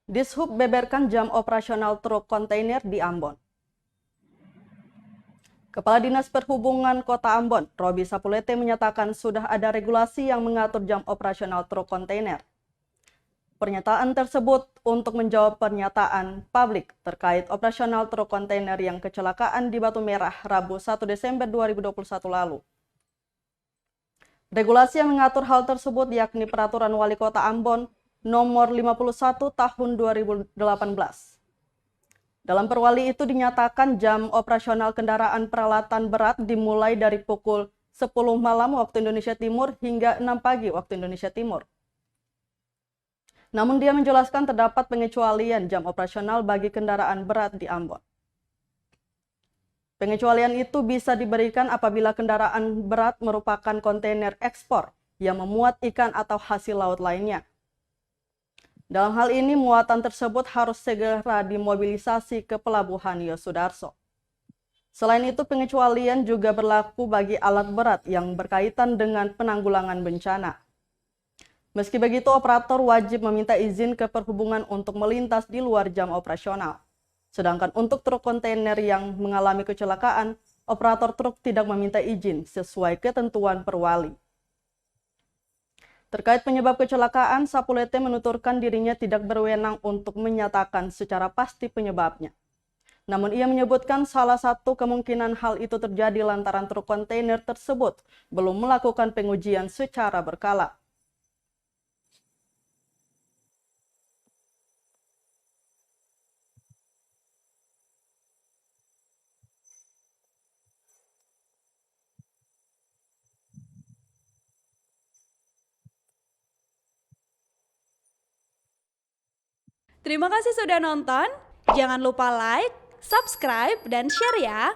Dishub beberkan jam operasional truk kontainer di Ambon. Kepala Dinas Perhubungan Kota Ambon, Robi Sapulete menyatakan sudah ada regulasi yang mengatur jam operasional truk kontainer. Pernyataan tersebut untuk menjawab pernyataan publik terkait operasional truk kontainer yang kecelakaan di Batu Merah Rabu 1 Desember 2021 lalu. Regulasi yang mengatur hal tersebut yakni Peraturan Wali Kota Ambon Nomor 51 Tahun 2018. Dalam perwali itu dinyatakan jam operasional kendaraan peralatan berat dimulai dari pukul 10 malam waktu Indonesia Timur hingga 6 pagi waktu Indonesia Timur. Namun dia menjelaskan terdapat pengecualian jam operasional bagi kendaraan berat di Ambon. Pengecualian itu bisa diberikan apabila kendaraan berat merupakan kontainer ekspor yang memuat ikan atau hasil laut lainnya. Dalam hal ini, muatan tersebut harus segera dimobilisasi ke Pelabuhan Yosudarso. Selain itu, pengecualian juga berlaku bagi alat berat yang berkaitan dengan penanggulangan bencana. Meski begitu, operator wajib meminta izin ke perhubungan untuk melintas di luar jam operasional. Sedangkan untuk truk kontainer yang mengalami kecelakaan, operator truk tidak meminta izin sesuai ketentuan perwali. Terkait penyebab kecelakaan, Sapulete menuturkan dirinya tidak berwenang untuk menyatakan secara pasti penyebabnya. Namun ia menyebutkan salah satu kemungkinan hal itu terjadi lantaran truk kontainer tersebut belum melakukan pengujian secara berkala. Terima kasih sudah nonton. Jangan lupa like, subscribe, dan share ya.